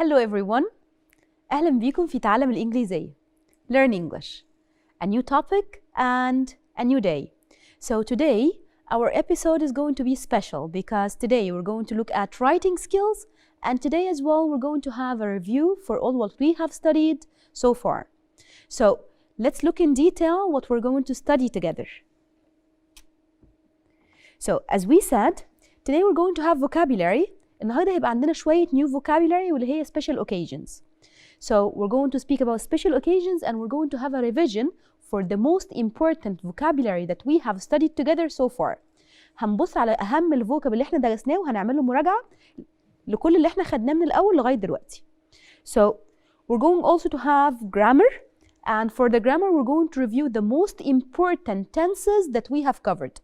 Hello everyone. أهلا بيكم في تعلم الإنجليزية. Learn English. A new topic and a new day. So today our episode is going to be special because today we're going to look at writing skills, and today as well we're going to have a review for all what we have studied so far. So let's look in detail what we're going to study together. So as we said, today we're going to have vocabulary. النهارده هيبقى عندنا شوية new vocabulary واللي هي special occasions. So we're going to speak about special occasions and we're going to have a revision for the most important vocabulary that we have studied together so far. هنبص على أهم الفوكاب اللي احنا درسناه وهنعمل له مراجعة لكل اللي احنا خدناه من الأول لغاية دلوقتي. So we're going also to have grammar, and for the grammar we're going to review the most important tenses that we have covered.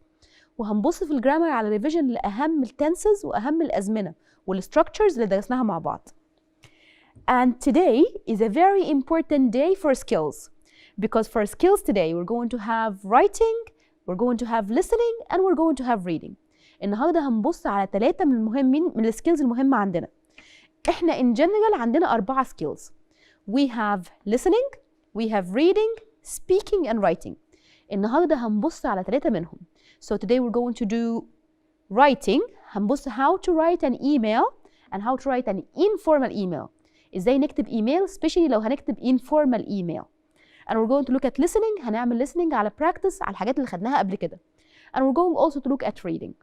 وهنبص في الجرامر على ريفيجن لأهم التنسز وأهم الأزمنة والstructures اللي درسناها مع بعض. And today is a very important day for skills, because for skills today we're going to have writing, we're going to have listening, and we're going to have reading. النهارده هنبص على 3 من المهمين من السكيلز المهمة عندنا. احنا in general عندنا 4 skills. We have listening, we have reading, speaking, and writing. النهارده هنبص على 3 منهم. So today we're going to do writing. هنبص how to write an email and how to write an informal email. ازاي نكتب ايميل especially لو هنكتب informal email. And we're going to look at listening. هنعمل listening على practice على الحاجات اللي خدناها قبل كده. And we're going also to look at reading.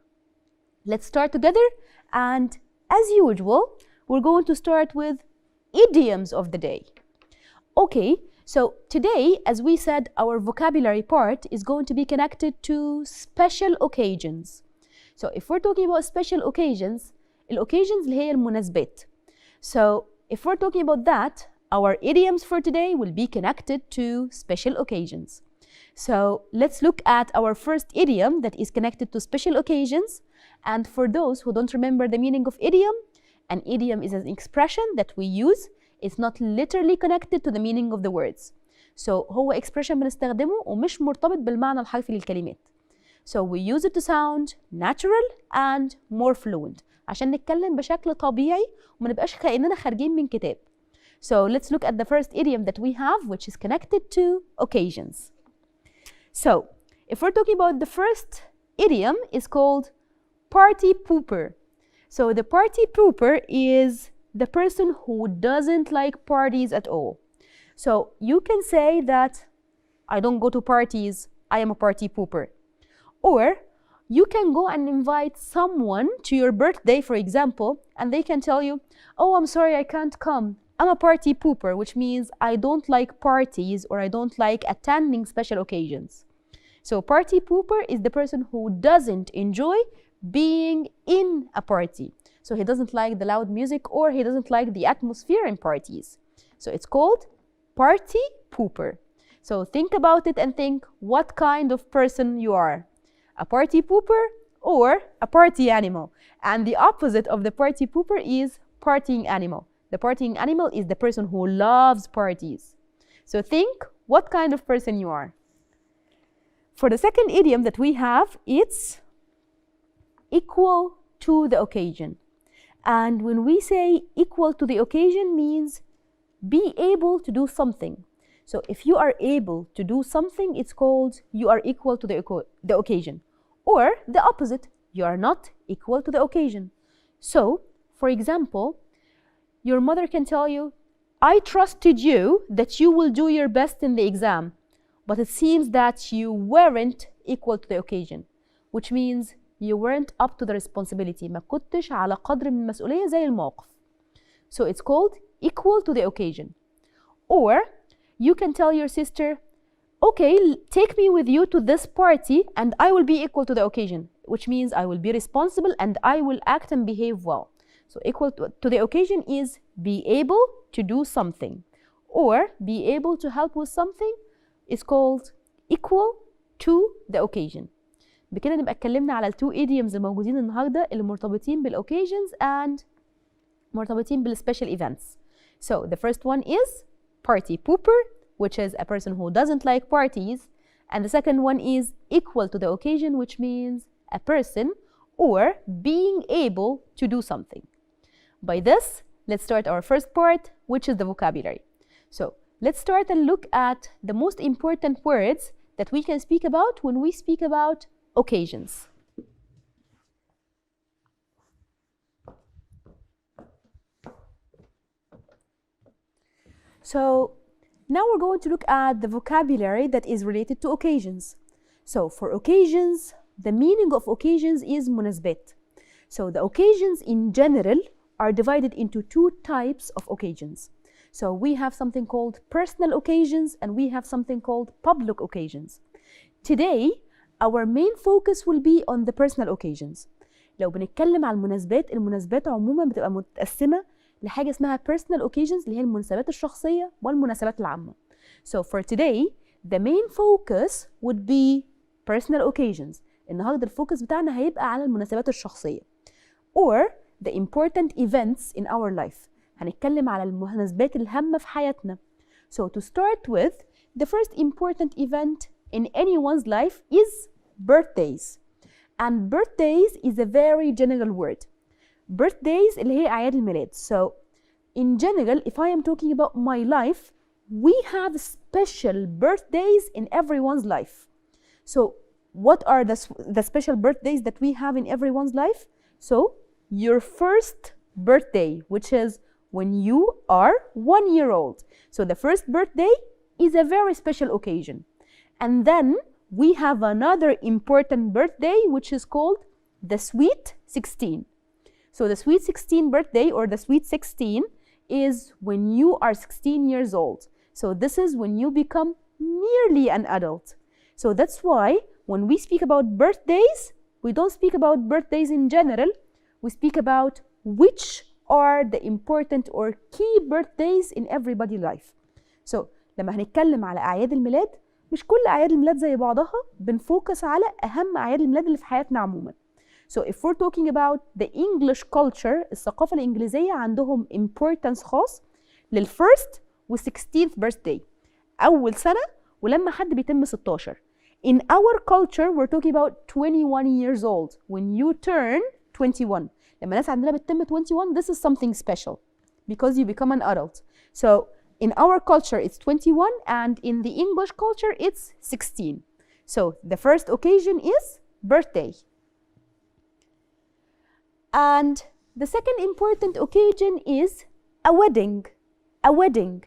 Let's start together, and as usual we're going to start with idioms of the day. Okay, so today, as we said, our vocabulary part is going to be connected to special occasions. So if we're talking about special occasions, الoccasions اللي هي المناسبات. So if we're talking about that, our idioms for today will be connected to special occasions. So let's look at our first idiom that is connected to special occasions. And for those who don't remember the meaning of idiom, an idiom is an expression that we use. It's not literally connected to the meaning of the words. So هو expression بنستخدمه ومش مرتبط بالمعنى الحرفي للكلمات. So we use it to sound natural and more fluent. عشان نتكلم بشكل طبيعي وما نبقاش كأننا خارجين من كتاب. So let's look at the first idiom that we have, which is connected to occasions. So if we're talking about the first idiom, is called party pooper. So the party pooper is the person who doesn't like parties at all. So you can say that I don't go to parties, I am a party pooper. Or you can go and invite someone to your birthday, for example, and they can tell you, oh, I'm sorry, I can't come. I'm a party pooper, which means I don't like parties or I don't like attending special occasions. So party pooper is the person who doesn't enjoy being in a party. So he doesn't like the loud music or he doesn't like the atmosphere in parties. So it's called party pooper. So think about it and think what kind of person you are. A party pooper or a party animal. And the opposite of the party pooper is partying animal. The partying animal is the person who loves parties. So think what kind of person you are. For the second idiom that we have, it's equal to the occasion. And when we say equal to the occasion means be able to do something. So if you are able to do something, it's called you are equal to the occasion. Or the opposite, you are not equal to the occasion. So, for example, your mother can tell you, I trusted you that you will do your best in the exam, but it seems that you weren't equal to the occasion, which means you weren't up to the responsibility. ما كنتش على قدر من المسؤولية زي الموقف. So it's called equal to the occasion. Or you can tell your sister, okay, take me with you to this party and I will be equal to the occasion, which means I will be responsible and I will act and behave well. So equal to the occasion is be able to do something, or be able to help with something is called equal to the occasion. بكده نبقى اتكلمنا على التو idioms الموجودين النهارده اللي مرتبطين بالoccasions and مرتبطين بالspecial events. So the first one is party pooper, which is a person who doesn't like parties, and the second one is equal to the occasion, which means a person or being able to do something. By this, let's start our first part, which is the vocabulary. So let's start and look at the most important words that we can speak about when we speak about occasions. So now we're going to look at the vocabulary that is related to occasions. So for occasions, the meaning of occasions is مناسبات. So the occasions in general are divided into two types of occasions. So we have something called personal occasions and we have something called public occasions. Today, our main focus will be on the personal occasions. لو بنتكلم عن المناسبات، المناسبات عموما بتبقى متقسمة لحاجة اسمها personal occasions اللي هي المناسبات الشخصية والمناسبات العامة. So for today, the main focus would be personal occasions. النهارده الفوكس بتاعنا هيبقى على المناسبات الشخصية. Or the important events in our life. هنتكلم على المناسبات الهامة في حياتنا. So to start with, the first important event in anyone's life is birthdays. And birthdays is a very general word. Birthdays اللي هي أعياد الميلاد. So in general, if I am talking about my life, we have special birthdays in everyone's life. So what are the special birthdays that we have in everyone's life? So your first birthday, which is when you are 1 year old. So the first birthday is a very special occasion. And then we have another important birthday, which is called the Sweet 16. So the Sweet 16 birthday or the Sweet 16 is when you are 16 years old. So this is when you become nearly an adult. So that's why when we speak about birthdays, we don't speak about birthdays in general. We speak about which are the important or key birthdays in everybody's life. So لما هنتكلم على أعياد الميلاد، مش كل أعياد الميلاد زي بعضها، بنفوكس على أهم أعياد الميلاد اللي في حياتنا عموما. So if we're talking about the English culture, الثقافة الإنجليزية عندهم importance خاص للfirst و16th birthday. أول سنة ولما حد بيتم 16. In our culture, we're talking about 21 years old. When you turn 21. لما ناس عندنا بتتم 21, this is something special because you become an adult. So in our culture, it's 21 and in the English culture, it's 16. So the first occasion is birthday. And the second important occasion is a wedding. A wedding.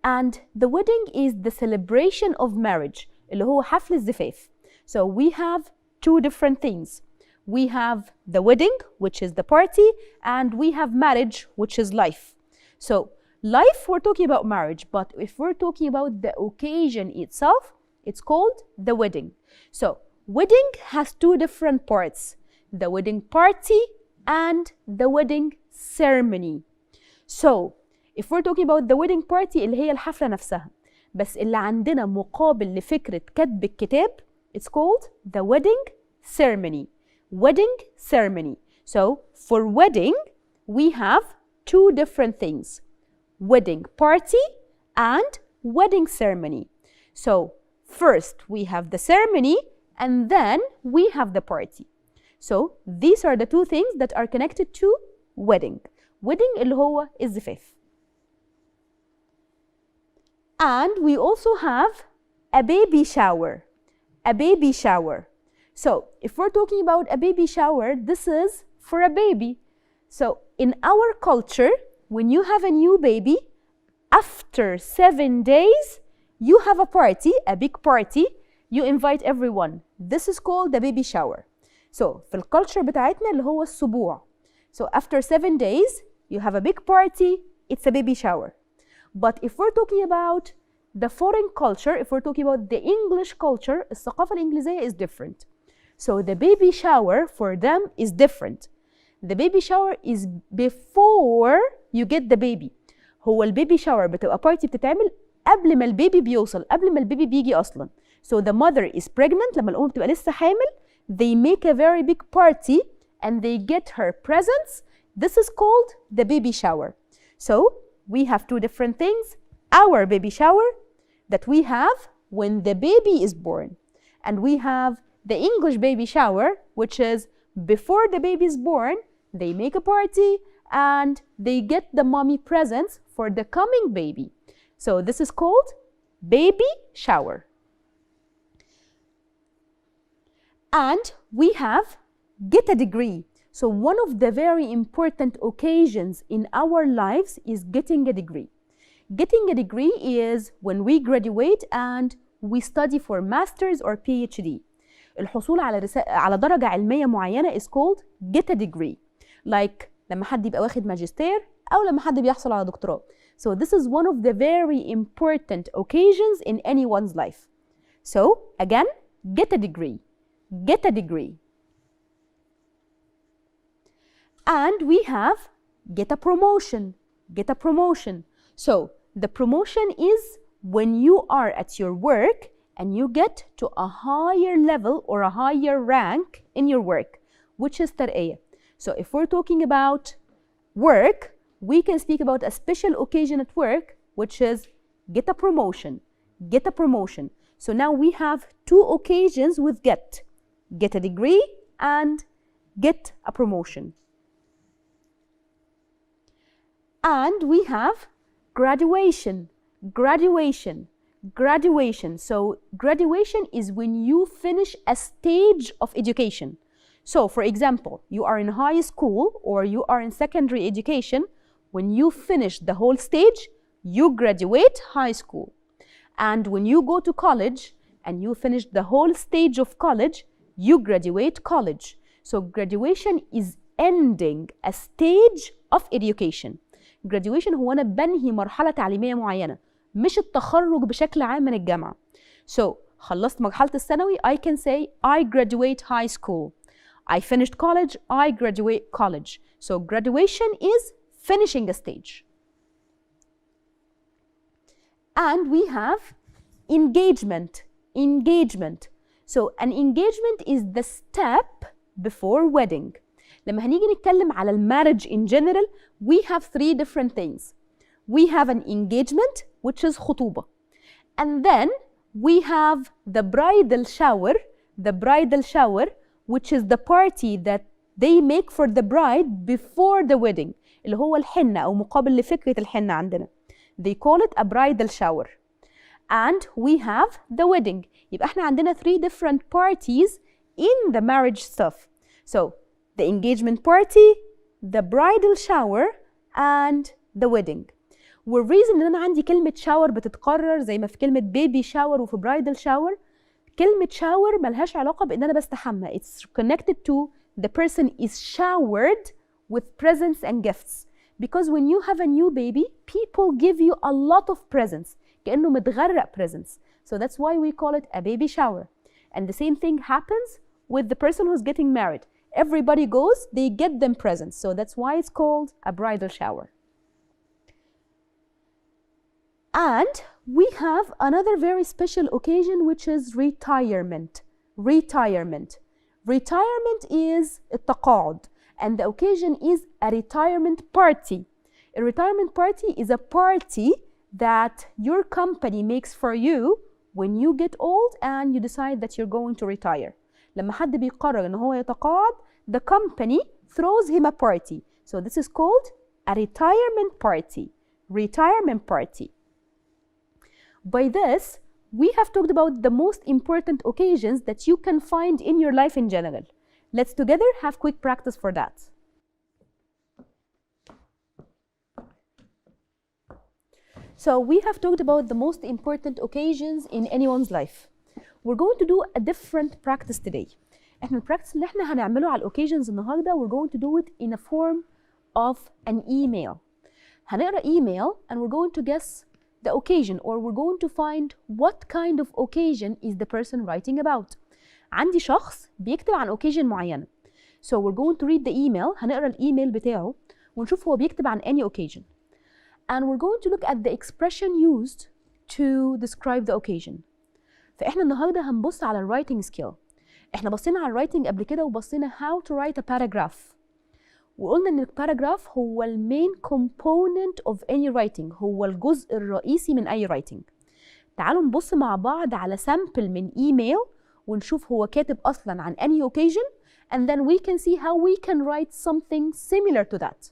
And the wedding is the celebration of marriage. اللي هو حفل الزفاف. So we have two different things. We have the wedding, which is the party, and we have marriage, which is life. So life, we're talking about marriage, but if we're talking about the occasion itself, it's called the wedding. So wedding has two different parts, the wedding party and the wedding ceremony. So if we're talking about the wedding party اللي هي الحفلة نفسها، بس اللي عندنا مقابل لفكرة كتب الكتاب, it's called the wedding ceremony. Wedding ceremony. So for wedding, we have two different things, wedding party and wedding ceremony. So first we have the ceremony and then we have the party. So these are the two things that are connected to wedding. Wedding اللي هو الزفاف. And we also have a baby shower. A baby shower. So if we're talking about a baby shower, this is for a baby. So in our culture, when you have a new baby, after 7 days, you have a party, a big party. You invite everyone. This is called the baby shower. So في الculture بتاعتنا اللي هو السبوع. So after 7 days, you have a big party. It's a baby shower. But if we're talking about the foreign culture, if we're talking about the English culture, الثقافة الإنجليزية is different. So the baby shower for them is different. The baby shower is before you get the baby. هو البيبي shower بتبقى party بتتعمل قبل ما البيبي بيوصل، قبل ما البيبي بيجي أصلا. So the mother is pregnant، لما الأم بتبقى لسه حامل, they make a very big party and they get her presents. This is called the baby shower. So we have two different things. Our baby shower that we have when the baby is born. And we have the English baby shower, which is before the baby is born, they make a party and they get the mommy presents for the coming baby. So this is called baby shower. And we have get a degree. So one of the very important occasions in our lives is getting a degree. Getting a degree is when we graduate and we study for master's or PhD. الحصول على درجة علمية معينة is called get a degree. Like لما حد يبقى واخد ماجستير أو لما حد بيحصل على دكتوراه. So this is one of the very important occasions in anyone's life. So again, get a degree. Get a degree. And we have get a promotion. Get a promotion. So the promotion is when you are at your work and you get to a higher level or a higher rank in your work, which is ترقية. So if we're talking about work, we can speak about a special occasion at work, which is get a promotion. Get a promotion. So now we have two occasions with get. Get a degree and get a promotion. And we have graduation. Graduation. Graduation. So graduation is when you finish a stage of education. So for example, you are in high school or you are in secondary education. When you finish the whole stage, you graduate high school. And when you go to college and you finish the whole stage of college, you graduate college. So graduation is ending a stage of education. Graduation هو أنا بنهي مرحلة تعليمية معينة، مش التخرج بشكل عام من الجامعة. So خلصت مرحلة الثانوي I can say I graduate high school. I finished college, I graduate college. So graduation is finishing a stage. And we have engagement. Engagement. So an engagement is the step before wedding. لما هنيجي نتكلم على marriage in general, we have three different things. We have an engagement, which is خطوبة. And then we have the bridal shower. The bridal shower, which is the party that they make for the bride before the wedding. اللي هو الحنة أو مقابل لفكرة الحنة عندنا. They call it a bridal shower. And we have the wedding. يبقى احنا عندنا three different parties in the marriage stuff. So the engagement party, the bridal shower, and the wedding. والreason ان انا عندي كلمة shower بتتكرر زي ما في كلمة baby shower وفي bridal shower. كلمة shower ملهاش علاقة بان انا بستحمى. It's connected to the person is showered with presents and gifts. Because when you have a new baby, people give you a lot of presents. كأنه متغرق presents. So that's why we call it a baby shower. And the same thing happens with the person who's getting married. Everybody goes, they get them presents. So that's why it's called a bridal shower. And we have another very special occasion, which is retirement. Retirement. Retirement is التقاعد. And the occasion is a retirement party. A retirement party is a party that your company makes for you when you get old and you decide that you're going to retire. لما حد بيقرر إن هو يتقاعد, the company throws him a party. So this is called a retirement party. Retirement party. By this, we have talked about the most important occasions that you can find in your life in general. Let's together have quick practice for that. So we have talked about the most important occasions in anyone's life. We're going to do a different practice today. احنا البراكتس اللي احنا هنعمله على occasions النهارده we're going to do it in a form of an email. هنقرا email and we're going to guess the occasion or we're going to find what kind of occasion is the person writing about. عندي شخص بيكتب عن occasion معينة. So we're going to read the email. هنقرا الايميل بتاعه ونشوف هو بيكتب عن any occasion. And we're going to look at the expression used to describe the occasion. فإحنا النهارده هنبص على writing skill. إحنا بصينا على writing قبل كده وبصينا how to write a paragraph. وقلنا إن الباراجراف هو main component of any writing. هو الجزء الرئيسي من أي writing. تعالوا نبص مع بعض على sample من إيميل ونشوف هو كاتب أصلاً عن any occasion and then we can see how we can write something similar to that.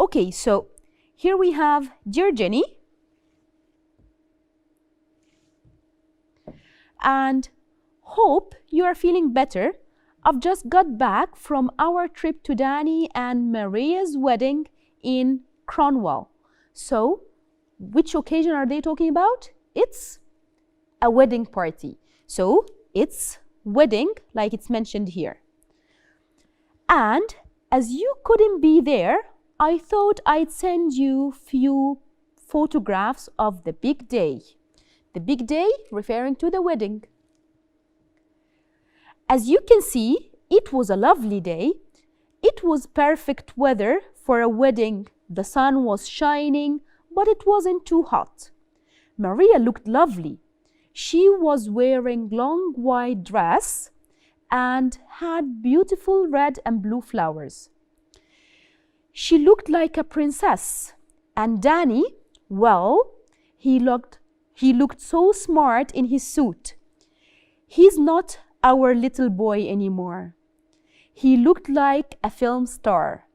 Okay, so here we have, dear Jenny, and hope you are feeling better. I've just got back from our trip to Danny and Maria's wedding in Cornwall. So, which occasion are they talking about? It's a wedding party. So, it's wedding, like it's mentioned here. And as you couldn't be there, I thought I'd send you few photographs of the big day. The big day referring to the wedding. As you can see, it was a lovely day. It was perfect weather for a wedding. The sun was shining, but it wasn't too hot. Maria looked lovely. She was wearing long white dress and had beautiful red and blue flowers. She looked like a princess. And Danny, well, he looked so smart in his suit. He's not our little boy anymore. He looked like a film star.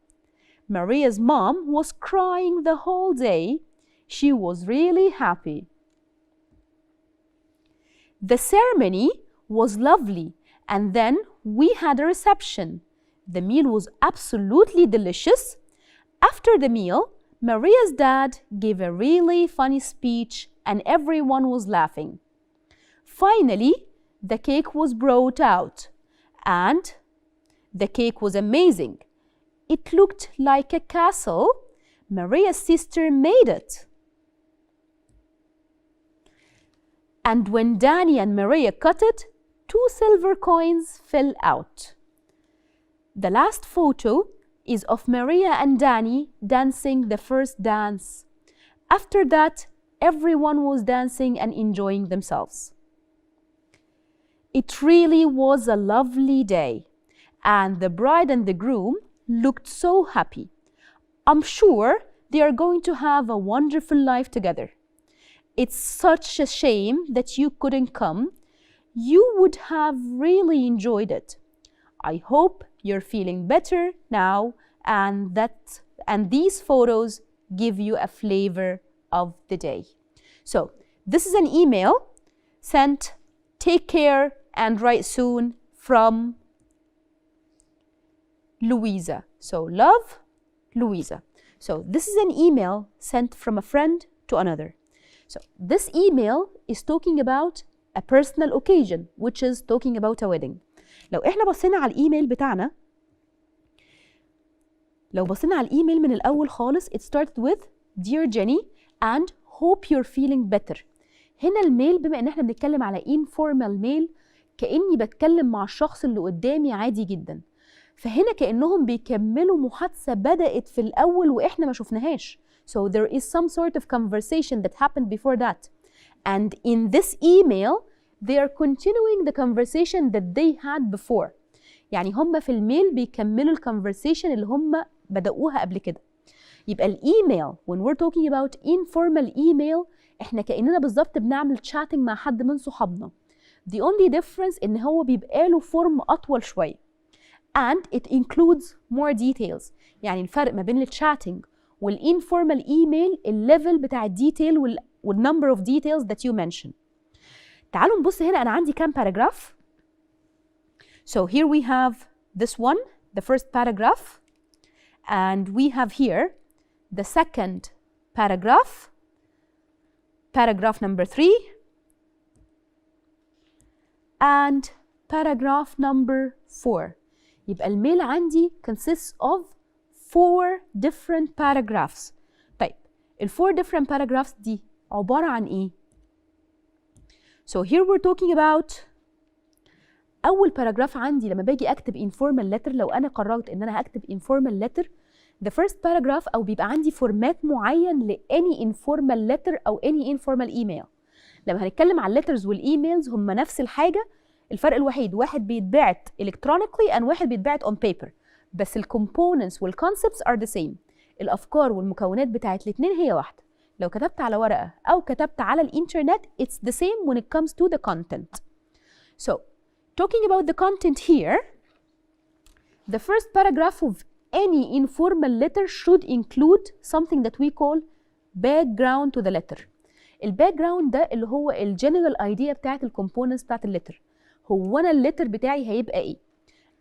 Maria's mom was crying the whole day. She was really happy. The ceremony was lovely, and then we had a reception. The meal was absolutely delicious. After the meal, Maria's dad gave a really funny speech and everyone was laughing. Finally, the cake was brought out and the cake was amazing. It looked like a castle. Maria's sister made it. And when Danny and Maria cut it, 2 silver coins fell out. The last photo is of Maria and Danny dancing the first dance. After that, everyone was dancing and enjoying themselves. It really was a lovely day, and the bride and the groom looked so happy. I'm sure they are going to have a wonderful life together. It's such a shame that you couldn't come. You would have really enjoyed it. I hope you're feeling better now and these photos give you a flavor of the day. So this is an email sent, take care and write soon, from Louisa. So love, Louisa. So this is an email sent from a friend to another. So this email is talking about a personal occasion, which is talking about a wedding. لو احنا بصينا على الايميل بتاعنا، من الاول خالص it started with dear Jenny and hope you're feeling better. هنا الميل بما ان احنا بنتكلم على informal mail كأني بتكلم مع الشخص اللي قدامي عادي جدا. فهنا كأنهم بيكملوا محادثة بدأت في الأول وإحنا ما شفناهاش. So there is some sort of conversation that happened before that. And in this email, they are continuing the conversation that they had before. يعني هم في الميل بيكملوا الconversation اللي هم بدأوها قبل كده. يبقى الإيميل when we're talking about informal email إحنا كأننا بالظبط بنعمل chatting مع حد من صحابنا. The only difference إن هو بيبقى له form أطول شوية. And it includes more details. يعني الفرق ما بين الchatting والinformal email الليفل بتاع الديتيل والnumber of details that you mention. تعالوا نبص هنا أنا عندي كام paragraph. So here we have this one, the first paragraph. And we have here the second paragraph, paragraph number 3. And paragraph number 4. يبقى الميل عندي consists of 4 different paragraphs. طيب ال 4 different paragraphs دي عبارة عن إيه؟ So here we're talking about أول paragraph عندي لما باجي أكتب informal letter. لو أنا قررت إن أنا هكتب informal letter, the first paragraph أو بيبقى عندي فورمات معين ل any informal letter أو any informal email. لما هنتكلم على letters والemails هم نفس الحاجة. الفرق الوحيد واحد بيتبعت electronically and واحد بيتبعت on paper. بس الcomponents والconcepts are the same. الأفكار والمكونات بتاعت الاتنين هي واحدة. لو كتبت على ورقة أو كتبت على الإنترنت it's the same when it comes to the content. So talking about the content here, the first paragraph of any informal letter should include something that we call background to the letter. الباكجراوند ده اللي هو الجنرال ايديا بتاعت الكومبوننتس بتاعت اللتر. هو انا اللتر بتاعي هيبقى ايه؟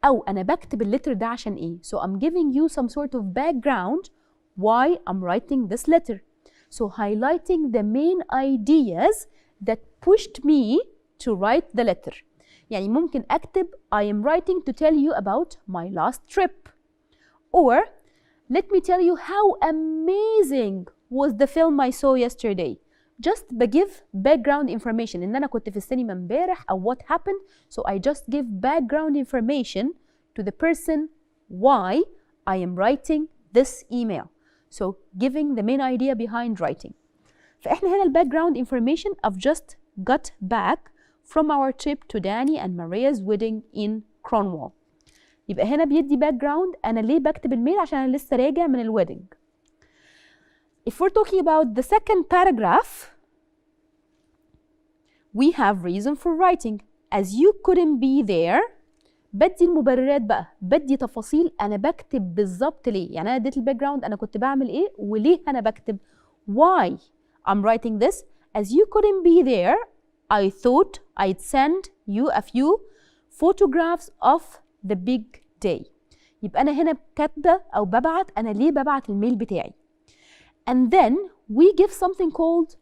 او انا بكتب اللتر ده عشان ايه؟ So I'm giving you some sort of background why I'm writing this letter. So highlighting the main ideas that pushed me to write the letter. يعني ممكن أكتب I am writing to tell you about my last trip. Or let me tell you how amazing was the film I saw yesterday. Just بجيب background information إن أنا كنت في السينما امبارح أو what happened. So I just give background information to the person why I am writing this email. So giving the main idea behind writing. فإحنا هنا background information I've just got back from our trip to Danny and Maria's wedding in Cornwall. يبقى هنا بيدي background أنا ليه بكتب الميل عشان أنا لسه راجع من الويدنج. If we're talking about the second paragraph, we have reason for writing. As you couldn't be there, بدي المبررات بقى، بدي تفاصيل أنا بكتب بالظبط ليه. يعني أنا اديت الباك أنا كنت بعمل إيه وليه أنا بكتب. Why I'm writing this. As you couldn't be there, I thought I'd send you a few photographs of the big day. يبقى أنا هنا كاتبة أو ببعت أنا ليه ببعت الميل بتاعي. And then we give something called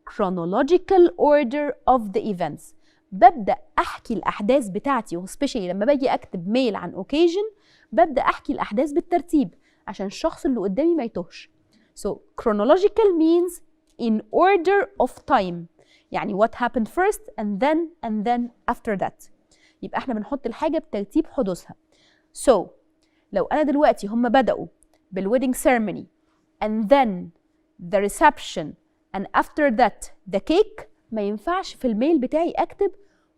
chronological order of the events. ببدأ أحكي الأحداث بتاعتي وسبيشالي لما باجي أكتب ميل عن occasion ببدأ أحكي الأحداث بالترتيب عشان الشخص اللي قدامي ما يتوهش. So chronological means in order of time. يعني what happened first and then after that. يبقى احنا بنحط الحاجة بترتيب حدوثها. So لو أنا دلوقتي هم بدأوا بالwedding ceremony and then the reception and after that the cake ما ينفعش في الميل بتاعي أكتب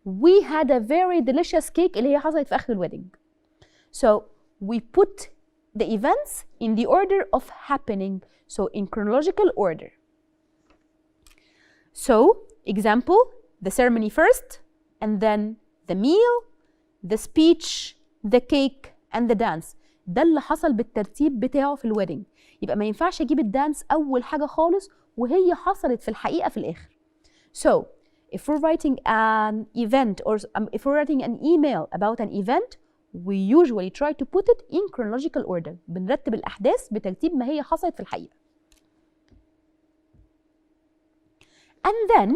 we had a very delicious cake اللي هي حصلت في آخر الwedding. So we put the events in the order of happening. So in chronological order. So example, the ceremony first and then the meal, the speech, the cake and the dance. ده اللي حصل بالترتيب بتاعه في الويدنج. يبقى ما ينفعش اجيب الدانس اول حاجه خالص وهي حصلت في الحقيقه في الاخر. So if we're writing an event or if we're writing an email about an event, we usually try to put it in chronological order. بنرتب الاحداث بترتيب ما هي حصلت في الحقيقه. And then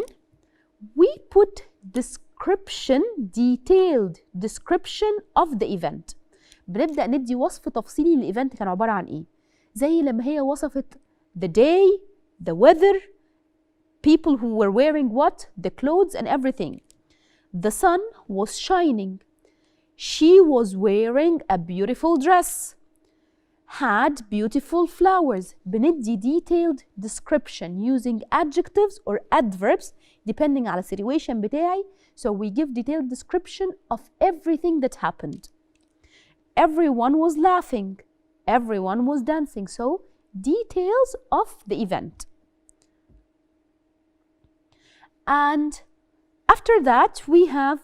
we put description, detailed description of the event. بنبدأ ندي وصف تفصيلي للإيفنت كان عبارة عن إيه. زي لما هي وصفت the day, the weather, people who were wearing what, the clothes and everything. The sun was shining. She was wearing a beautiful dress. Had beautiful flowers. بندي detailed description using adjectives or adverbs depending على situation بتاعي. So we give detailed description of everything that happened. Everyone was laughing. Everyone was dancing. So details of the event. And after that we have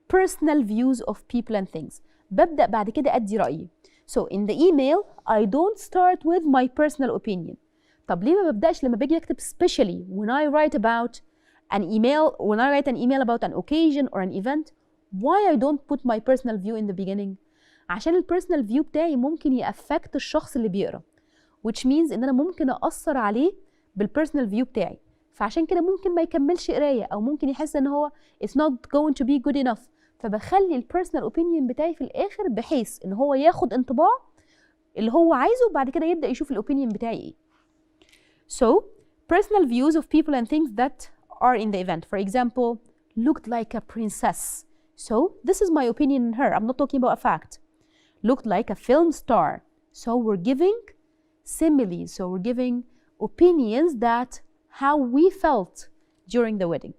personal views of people and things. ببدأ بعد كده أدي رأيي. So in the email I don't start with my personal opinion. طب ليه ما ببدأش لما باجي أكتب especially when I write about an email, when I write an email about an occasion or an event, why I don't put my personal view in the beginning? عشان البيرسونال فيو بتاعي ممكن يأفكت الشخص اللي بيقرا which means ان انا ممكن اثر عليه بالبيرسونال فيو بتاعي فعشان كده ممكن ما يكملش قرايه او ممكن يحس ان هو it's not going to be good enough فبخلي البيرسونال اوبينيون بتاعي في الاخر بحيث ان هو ياخد انطباع اللي هو عايزه وبعد كده يبدا يشوف الاوبينيون بتاعي ايه. So personal views of people and things that are in the event. For example, looked like a princess. So this is my opinion in her. I'm not talking about a fact. Looked like a film star. So we're giving similes. So we're giving opinions that how we felt during the wedding.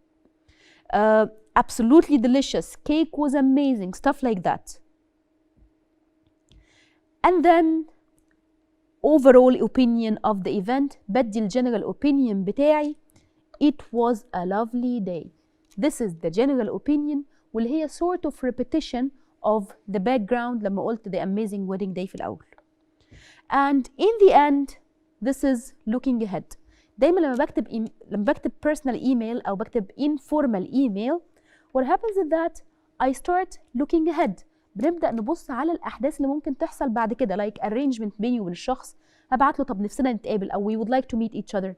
Absolutely delicious. Cake was amazing. Stuff like that. And then overall opinion of the event. بدي الجنرال opinion بتاعي. It was a lovely day. This is the general opinion واللي هي sort of repetition of the background لما قلت the amazing wedding day في الأول. And in the end this is looking ahead. دايما لما بكتب personal email أو بكتب informal email, what happens is that I start looking ahead. بنبدأ نبص على الأحداث اللي ممكن تحصل بعد كده, like arrangement بيني وبين الشخص. هبعت له طب نفسنا نتقابل أو we would like to meet each other.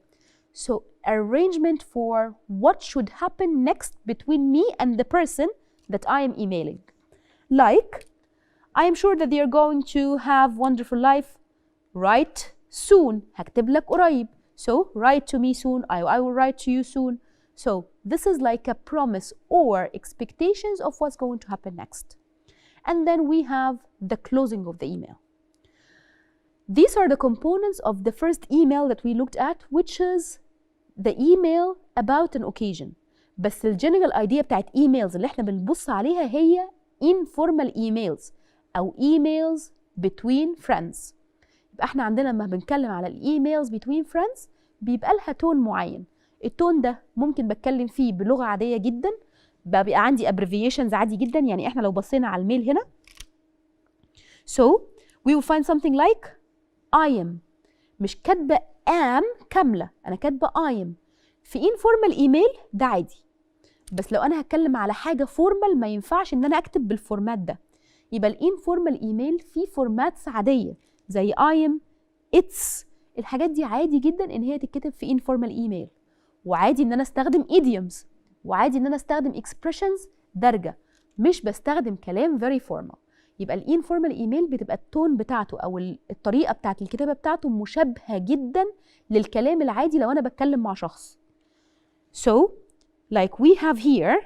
So arrangement for what should happen next between me and the person that I am emailing. Like, I am sure that they are going to have wonderful life. Write soon. هكتب لك قريب. So write to me soon. I will write to you soon. So this is like a promise or expectations of what's going to happen next. And then we have the closing of the email. These are the components of the first email that we looked at, which is the email about an occasion. بس الجنرال idea بتاعت emails اللي احنا بنبص عليها هي informal emails أو emails between friends. يبقى احنا عندنا لما بنتكلم على الايميلز between friends بيبقى لها تون معين. التون ده ممكن بتكلم فيه بلغة عادية جدا, بيبقى عندي abbreviations عادي جدا. يعني احنا لو بصينا على الميل هنا, so we will find something like I am. مش كاتبة am كاملة, أنا كاتبة I am. في informal email ده عادي, بس لو أنا هتكلم على حاجة formal ما ينفعش إن أنا أكتب بالفورمات ده. يبقى الانفورمال ايميل فيه فورماتس عادية زي I am, it's. الحاجات دي عادي جدا إن هي تتكتب في informal email, وعادي إن أنا أستخدم idioms, وعادي إن أنا أستخدم expressions دارجة, مش بستخدم كلام very formal. يبقى الانفورمال ايميل بتبقى التون بتاعته او الطريقه بتاعت الكتابه بتاعته مشابهه جدا للكلام العادي لو انا بتكلم مع شخص. So like we have here,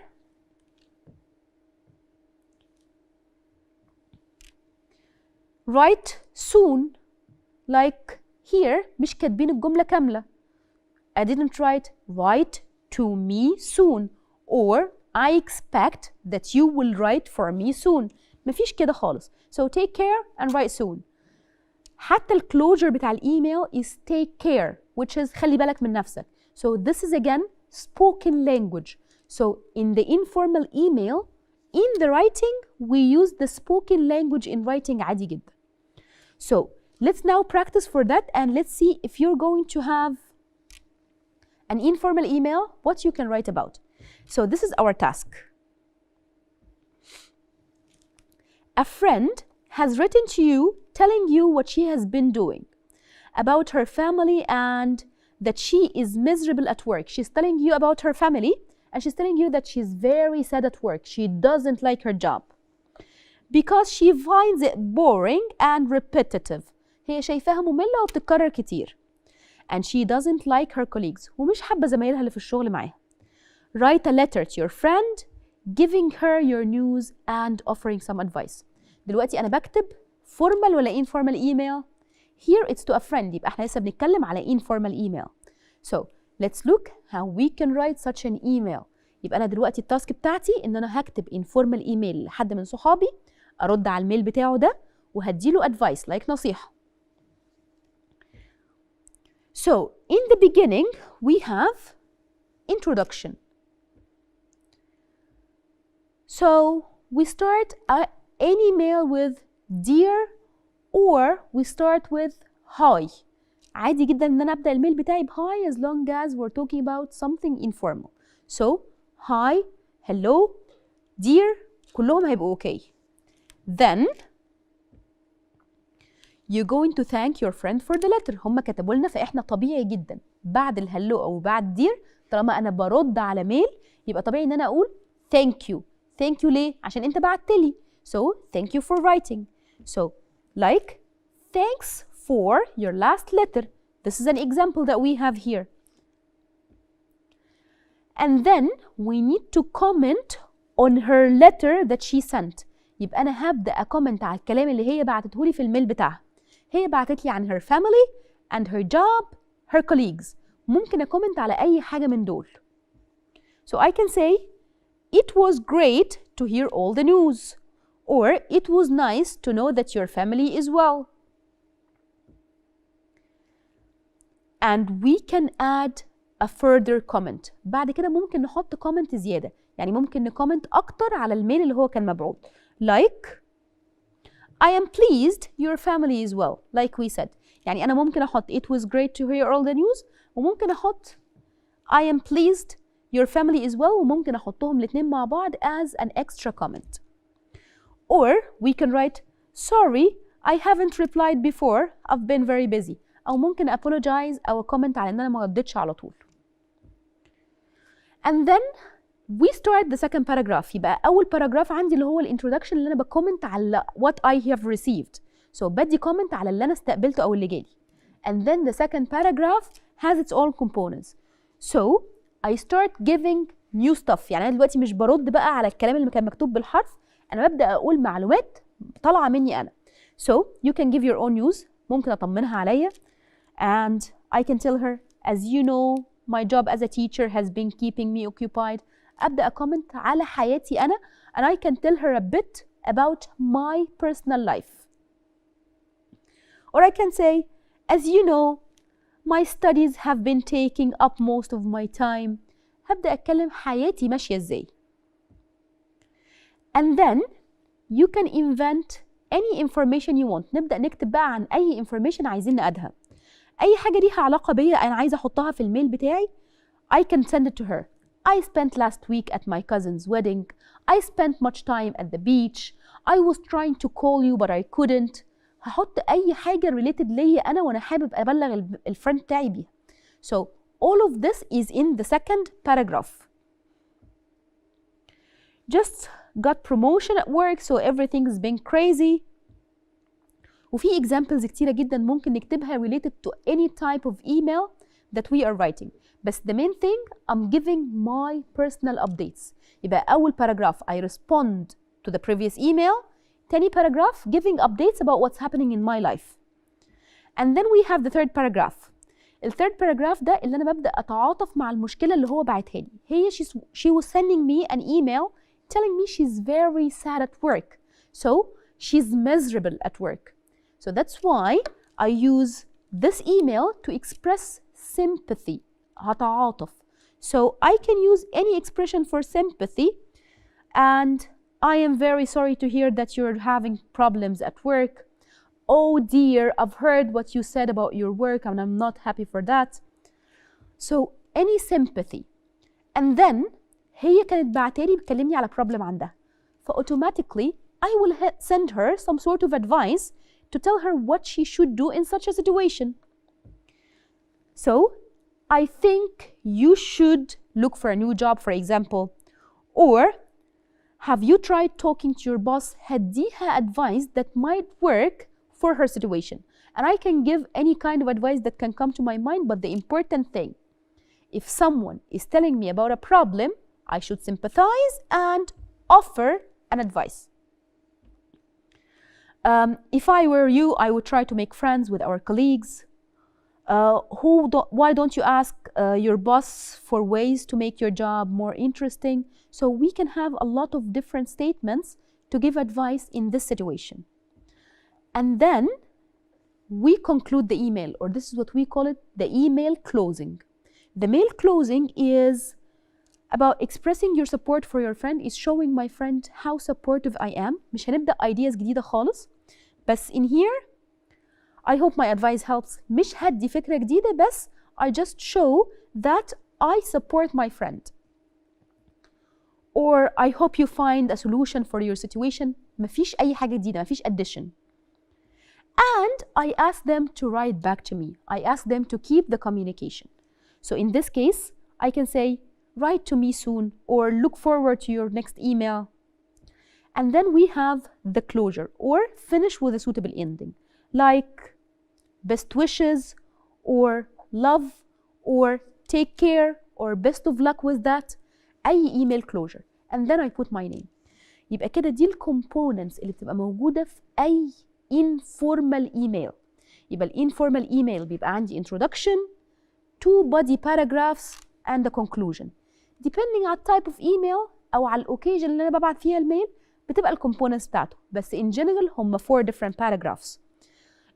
write soon. like here مش كاتبين الجمله كامله. I didn't write to me soon or I expect that you will write for me soon. مفيش كده خالص. So take care and write soon. حتى الكلوجر بتاع الايميل is take care, which is خلي بالك من نفسك. So this is again spoken language. So in the informal email, in the writing, we use the spoken language in writing عادي جدا. So let's now practice for that and let's see if you're going to have an informal email, what you can write about. So this is our task. A friend has written to you telling you what she has been doing about her family and that she is miserable at work. She's telling you about her family and she's telling you that she's very sad at work. She doesn't like her job because she finds it boring and repetitive. هي شايفاها مملة وبتتكرر كتير. And she doesn't like her colleagues. ومش حابة زمايلها اللي في الشغل معاها. Write a letter to your friend giving her your news and offering some advice. دلوقتي أنا بكتب formal ولا informal email? Here it's to a friend. يبقى احنا لسه بنتكلم على informal email. So let's look how we can write such an email. يبقى أنا دلوقتي التاسك بتاعتي إن أنا هكتب informal email لحد من صحابي, أرد على الميل بتاعه ده وهديله advice like نصيحة. So in the beginning we have introduction. So we start an email with dear or we start with hi. عادي جدا ان انا ابدا الميل بتاعي ب hi as long as we're talking about something informal. So hi, hello, dear, كلهم هيبقوا okay. Then you're going to thank your friend for the letter. هم كتبوا لنا, فاحنا طبيعي جدا بعد الهلو او بعد dear طالما انا برد على ميل يبقى طبيعي ان انا اقول thank you. thank you ليه؟ عشان انت بعت لي. So thank you for writing. So like thanks for your last letter. This is an example that we have here. And then we need to comment on her letter that she sent. يبقى أنا هبدأ أكومنت على الكلام اللي هي بعتته لي في الميل بتاعها. هي بعتت لي عن her family and her job, her colleagues. ممكن أكومنت على أي حاجة من دول. So I can say it was great to hear all the news. Or it was nice to know that your family is well. And we can add a further comment. بعد كده ممكن نحط comment زيادة. يعني ممكن نكومنت أكتر على الميل اللي هو كان مبعوث. Like I am pleased your family is well, like we said. يعني أنا ممكن أحط it was great to hear all the news وممكن أحط I am pleased your family is well وممكن أحطهم الاتنين مع بعض as an extra comment. Or we can write sorry I haven't replied before I've been very busy. أو ممكن apologize أو comment على إن أنا ما ردتش على طول. And then we start the second paragraph. يبقى أول paragraph عندي اللي هو الانترودكشن اللي أنا بكومنت على what I have received. So بدي comment على اللي أنا استقبلته أو اللي جالي. And then the second paragraph has its own components. So I start giving new stuff. يعني أنا دلوقتي مش برد بقى على الكلام اللي كان مكتوب بالحرف. أنا ببدأ أقول معلومات طالعة مني أنا. So you can give your own news. ممكن أطمنها عليا. And I can tell her, as you know, my job as a teacher has been keeping me occupied. أبدأ أكومنت على حياتي أنا. And I can tell her a bit about my personal life. Or I can say, as you know, my studies have been taking up most of my time. هبدأ أتكلم حياتي ماشية إزاي. And then you can invent any information you want. نبدأ نكتب بقى عن أي information عايزين نقدها. أي حاجة ليها علاقة بيا أنا عايزة أحطها في الميل بتاعي. I can send it to her. I spent last week at my cousin's wedding. I spent much time at the beach. I was trying to call you but I couldn't. هحط أي حاجة related ليا أنا وأنا حابب أبلغ الفريند بتاعي بيها. So all of this is in the second paragraph. Just got promotion at work so everything's been crazy. وفي examples كتيرة جدا ممكن نكتبها related to any type of email that we are writing. بس the main thing I'm giving my personal updates. يبقى أول paragraph I respond to the previous email. تاني paragraph giving updates about what's happening in my life. And then we have the third paragraph. الثيرد paragraph ده اللي أنا ببدأ أتعاطف مع المشكلة اللي هو بعتها لي. هي she was sending me an email telling me she's very sad at work. So she's miserable at work. So that's why I use this email to express sympathy. هتعاطف. So I can use any expression for sympathy. And I am very sorry to hear that you're having problems at work. Oh dear, I've heard what you said about your work and I'm not happy for that. So any sympathy. And then هي كانت بعتالي بتكلمني على problem عندها. فautomatically I will send her some sort of advice to tell her what she should do in such a situation. So I think you should look for a new job, for example. Or have you tried talking to your boss? هديها advice that might work for her situation. And I can give any kind of advice that can come to my mind, but the important thing, if someone is telling me about a problem, I should sympathize and offer an advice. If I were you, I would try to make friends with our colleagues. Why don't you ask your boss for ways to make your job more interesting? So we can have a lot of different statements to give advice in this situation. And then we conclude the email, or this is what we call it, the email closing. The mail closing is about expressing your support for your friend, is showing my friend how supportive I am. مش هنبدأ ideas جديدة خالص. بس in here, I hope my advice helps. مش هدي فكرة جديدة بس I just show that I support my friend. Or I hope you find a solution for your situation. مفيش أي حاجة جديدة, مفيش addition. And I ask them to write back to me. I ask them to keep the communication. So in this case, I can say, write to me soon, or look forward to your next email. And then we have the closure, or finish with a suitable ending, like best wishes, or love, or take care, or best of luck with that. أي email closure. And then I put my name. يبقى كده دي الكومبوننتس اللي بتبقى موجودة في أي informal email. يبقى الانفورمال email بيبقى عندي introduction, 2 body paragraphs, and the conclusion. Depending على type of email أو على الأوكيجن اللي أنا ببعت فيها الميل بتبقى الكومبوننتس بتاعته. بس in general هم 4 different paragraphs.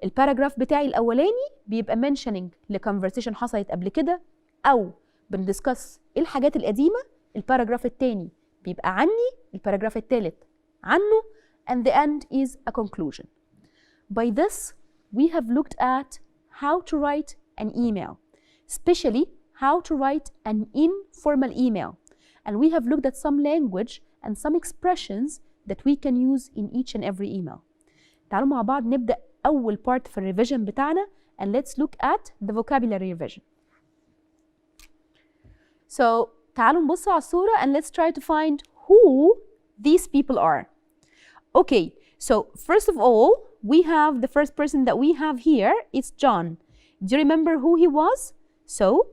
الباراجراف بتاعي الأولاني بيبقى mentioning لconversation حصلت قبل كده أو بندسكس الحاجات القديمة. الباراجراف التاني بيبقى عني. الباراجراف التالت عنه. and the end is a conclusion. By this, we have looked at how to write an email, especially how to write an informal email. And we have looked at some language and some expressions that we can use in each and every email. تعالوا مع بعض نبدأ أول part في الريفيجن بتاعنا, and let's look at the vocabulary revision. So تعالوا نبص على الصورة and let's try to find who these people are. Okay, so first of all, we have the first person that we have here is John. Do you remember who he was? So,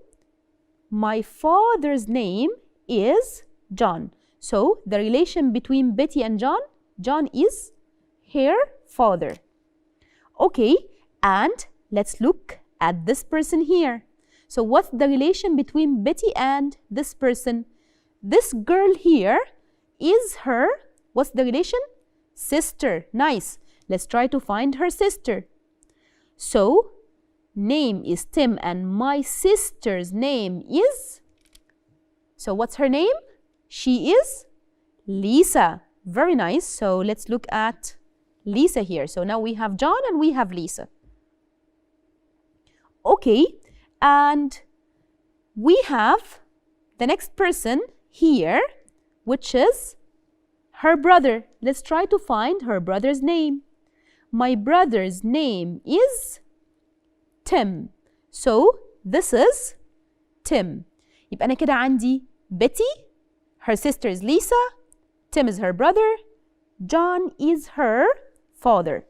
my father's name is John. So, the relation between Betty and John, John is her father. Okay, and let's look at this person here. So, what's the relation between Betty and this person? This girl here is her, what's the relation? Sister. Nice. Let's try to find her sister. So, name is Tim and my sister's name is, so what's her name? She is Lisa. Very nice. So let's look at Lisa here. So now we have John and we have Lisa. Okay, and we have the next person here, which is her brother. Let's try to find her brother's name. My brother's name is Tim. So this is Tim. يبقى أنا كده عندي Betty, her sister is Lisa, Tim is her brother, John is her father.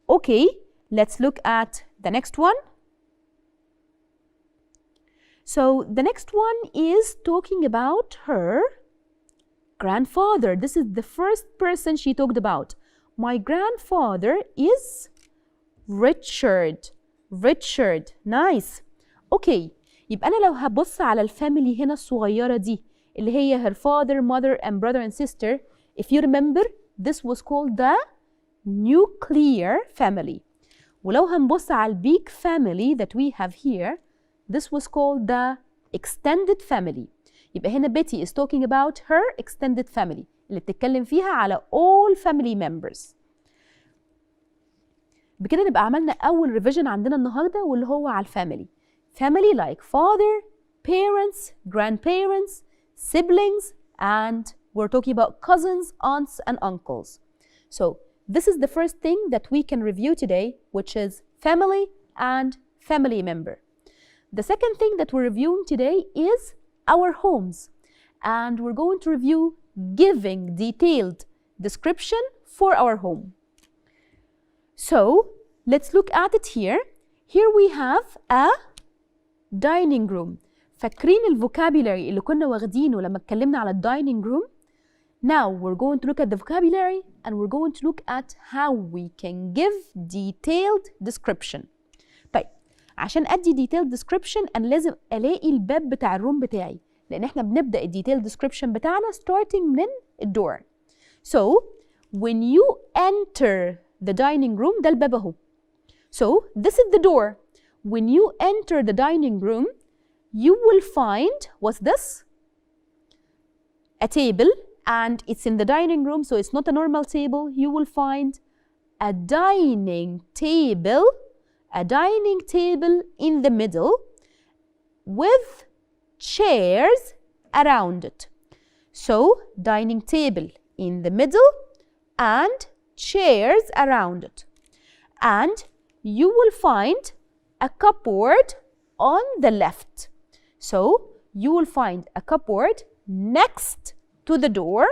Okay, let's look at the next one. So the next one is talking about her grandfather. This is the first person she talked about. My grandfather is Richard. Richard. Nice. Okay. يبقى أنا لو هبص على الفاميلي هنا الصغيرة دي اللي هي her father, mother and brother and sister, if you remember, this was called the nuclear family. ولو هنبص على big family that we have here, this was called the extended family. يبقى هنا Betty is talking about her extended family اللي بتتكلم فيها على all family members. بكده نبقى عملنا أول ريفيجن عندنا النهاردة واللي هو على الفاميلي. Family like father, parents, grandparents, siblings, and we're talking about cousins, aunts, and uncles. So this is the first thing that we can review today, which is family and family member. The second thing that we're reviewing today is our homes. And we're going to review giving detailed description for our home. So let's look at it here. Here we have a dining room. فاكرين الفوكابيلاري اللي كنا واخدينه لما اتكلمنا على dining room? Now we're going to look at the vocabulary and we're going to look at how we can give detailed description. طيب عشان ادي detailed description انا لازم الاقي الباب بتاع الروم بتاعي لان احنا بنبدا الديتيل description بتاعنا starting من الدور. So when you enter the dining room ده الباب اهو. So this is the door. When you enter the dining room, you will find, what's this? A table, and it's in the dining room, so it's not a normal table. You will find a dining table in the middle with chairs around it. So, dining table in the middle and chairs around it. And you will find a cupboard on the left. So, you will find a cupboard next to the door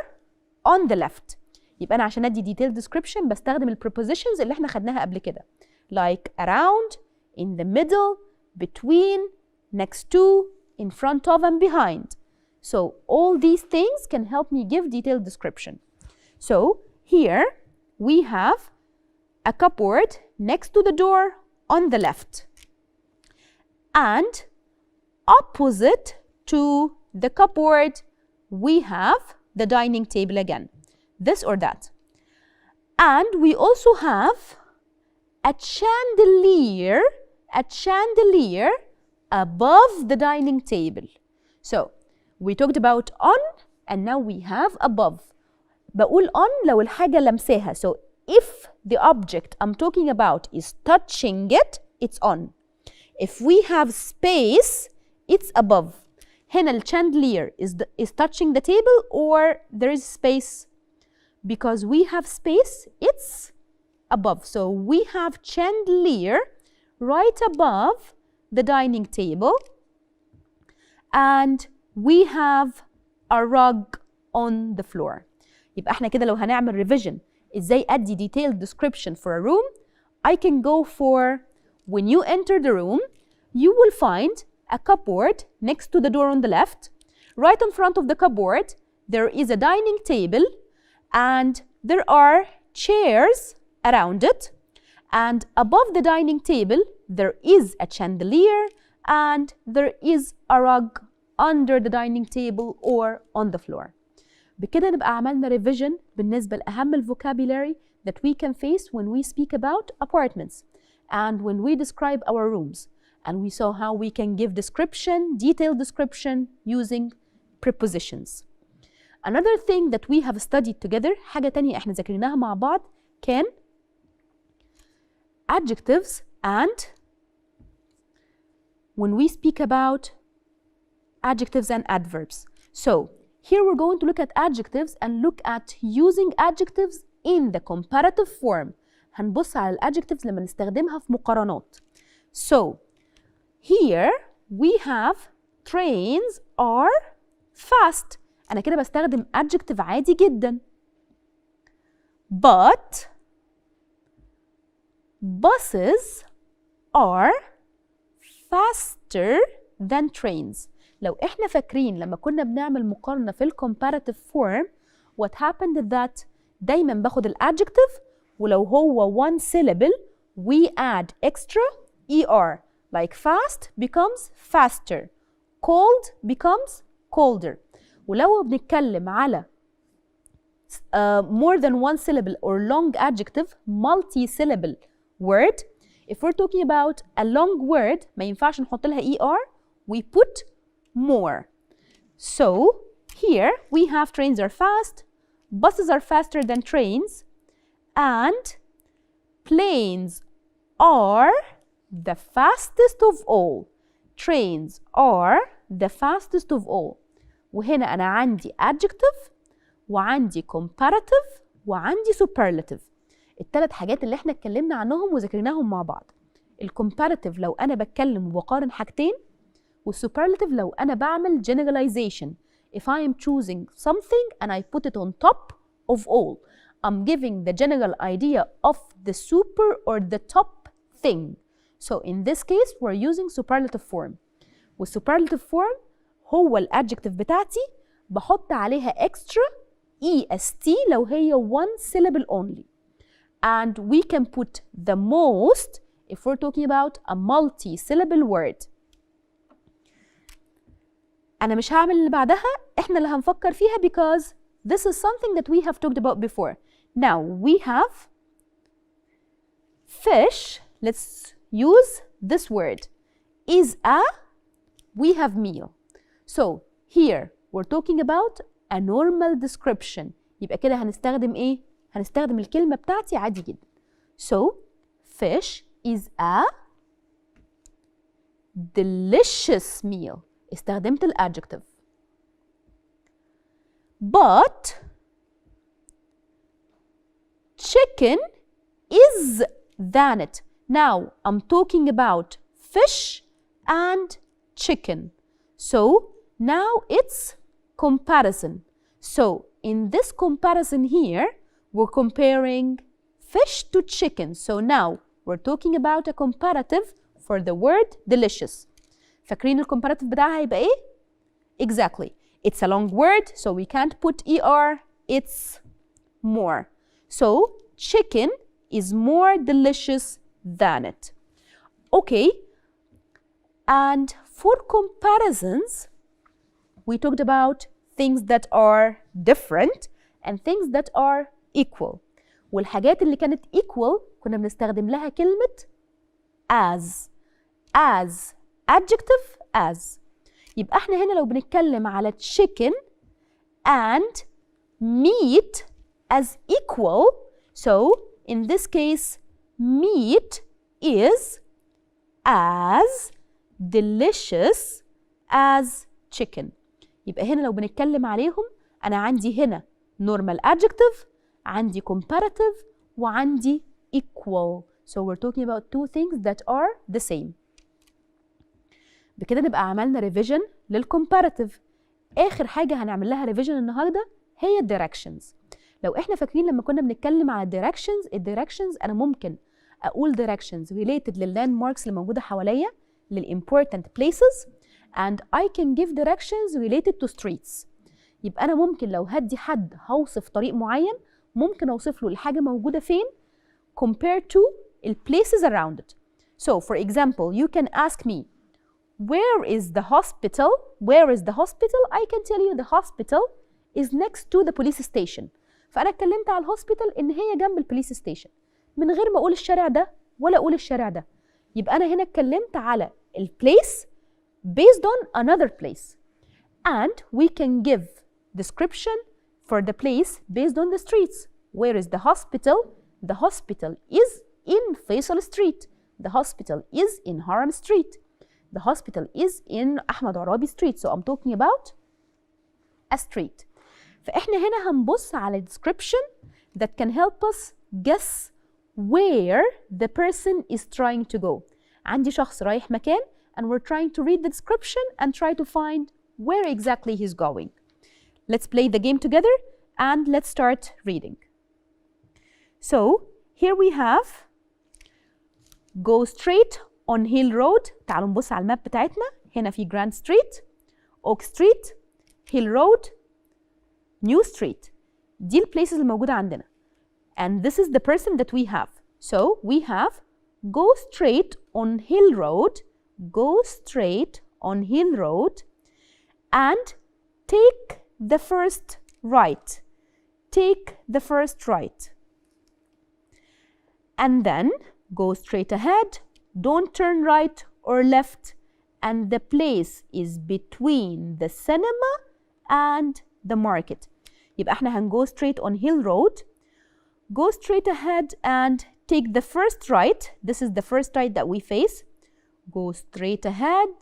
on the left. يبقى أنا عشان أدي detailed description بستخدم ال prepositions اللي احنا خدناها قبل كده. Like around, in the middle, between, next to, in front of and behind. So, all these things can help me give detailed description. So, here we have a cupboard next to the door on the left. And opposite to the cupboard, we have the dining table again, this or that. And we also have a chandelier above the dining table. So we talked about on and now we have above. بقول on لو الحاجة لمساها. So if the object I'm talking about is touching it, it's on. If we have space, it's above. هنا ال chandelier is touching the table or there is space? Because we have space, it's above. So we have chandelier right above the dining table, and we have a rug on the floor. يبقى احنا كده لو هنعمل revision ازاي ادي detailed description for a room, I can go for when you enter the room, you will find a cupboard next to the door on the left. Right in front of the cupboard, there is a dining table and there are chairs around it. And above the dining table, there is a chandelier and there is a rug under the dining table or on the floor. بكده نبقى عملنا revision بالنسبة لأهم ال vocabulary that we can face when we speak about apartments and when we describe our rooms. And we saw how we can give description, detailed description using prepositions. Another thing that we have studied together, حاجة تانية احنا ذاكرناها مع بعض كان adjectives, and when we speak about adjectives and adverbs. So here we're going to look at adjectives and look at using adjectives in the comparative form. هنبص على adjectives لما نستخدمها في مقارنات. So here we have trains are fast. أنا كده بستخدم adjective عادي جدا. But buses are faster than trains. لو احنا فاكرين لما كنا بنعمل مقارنة في comparative form, what happened is that دايما باخد adjective ولو هو one syllable we add extra er. Like fast becomes faster, cold becomes colder. ولو بنتكلم على more than one syllable or long adjective, multi-syllable word, if we're talking about a long word ما ينفعش نحط لها er, we put more. So here we have trains are fast, buses are faster than trains, and planes are the fastest of all. Trains are the fastest of all. وهنا أنا عندي adjective وعندي comparative وعندي superlative. الثلاث حاجات اللي احنا اتكلمنا عنهم وذكرناهم مع بعض. الcomparative لو أنا بتكلم وبقارن حاجتين، والsuperlative لو أنا بعمل generalization. If I am choosing something and I put it on top of all, I'm giving the general idea of the super or the top thing. So in this case we're using superlative form. والsuperlative form هو الadjective بتاعتي بحط عليها extra est لو هي one syllable only. And we can put the most if we're talking about a multi-syllable word. أنا مش هعمل اللي بعدها، إحنا اللي هنفكر فيها because this is something that we have talked about before. Now we have fish. Let's use this word. Is a, we have meal. So here we're talking about a normal description. يبقى كده هنستخدم إيه؟ هنستخدم الكلمة بتاعتي عادي جدا. So fish is a delicious meal. استخدمت الadjective. But chicken is than it. Now I'm talking about fish and chicken. So now it's comparison. So in this comparison here, we're comparing fish to chicken. So now we're talking about a comparative for the word delicious. فاكرين الcomparative بتاعها هيبقى ايه؟ Exactly. It's a long word, so we can't put er. It's more. So chicken is more delicious than it. Okay. And for comparisons, we talked about things that are different and things that are equal. والحاجات اللي كانت equal كنا بنستخدم لها كلمة as adjective as. يبقى احنا هنا لو بنتكلم على chicken and meat as equal. So in this case, meat is as delicious as chicken. يبقى هنا لو بنتكلم عليهم أنا عندي هنا normal adjective، عندي comparative، وعندي equal. So we're talking about two things that are the same. بكده نبقى عملنا revision للcomparative. آخر حاجة هنعمل لها revision النهاردة هي directions. لو احنا فاكرين لما كنا بنتكلم على الدايركشنز أنا ممكن أقول directions related للlandmarks اللي موجودة حواليا، للimportant places، and I can give directions related to streets. يبقى أنا ممكن لو هدي حد هوصف طريق معين ممكن أوصف له الحاجة موجودة فين compared to the places around it. So for example, you can ask me, where is the hospital? Where is the hospital? I can tell you the hospital is next to the police station. فأنا اتكلمت على الهوسبيتال إن هي جنب البوليس ستيشن من غير ما أقول الشارع ده ولا أقول الشارع ده. يبقى أنا هنا اتكلمت على البليس based on another place. And we can give description for the place based on the streets. Where is the hospital? The hospital is in Faisal Street. The hospital is in Haram Street. The hospital is in Ahmad Arabi Street. So I'm talking about a street. فإحنا هنا هنبص على description that can help us guess where the person is trying to go. عندي شخص رايح مكان and we're trying to read the description and try to find where exactly he's going. Let's play the game together and let's start reading. So here we have go straight on Hill Road. تعالوا نبص على الماب بتاعتنا. هنا في Grand Street, Oak Street, Hill Road, New Street. دي البليسز الموجودة عندنا. And this is the person that we have. So we have go straight on Hill Road, go straight on Hill Road, and take the first right. Take the first right. And then go straight ahead, don't turn right or left, and the place is between the cinema and the market. يبقى احنا هنgo straight on Hill Road, go straight ahead and take the first right. This is the first right that we face. Go straight ahead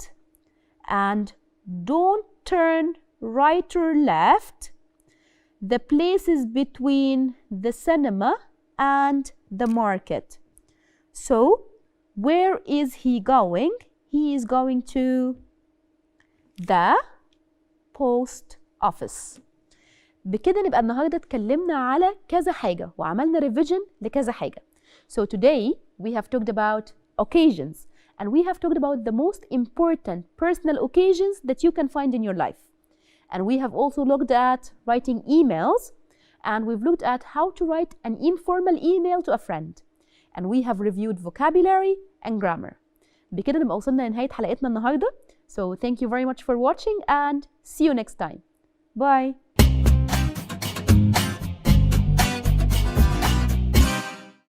and don't turn right or left. The place is between the cinema and the market. So where is he going? He is going to the post office. بكده نبقى النهارده اتكلمنا على كذا حاجة وعملنا revision لكذا حاجة. So today we have talked about occasions and we have talked about the most important personal occasions that you can find in your life. And we have also looked at writing emails and we've looked at how to write an informal email to a friend. And we have reviewed vocabulary and grammar. بكده نبقى وصلنا لنهاية حلقتنا النهارده. So thank you very much for watching and see you next time. Bye.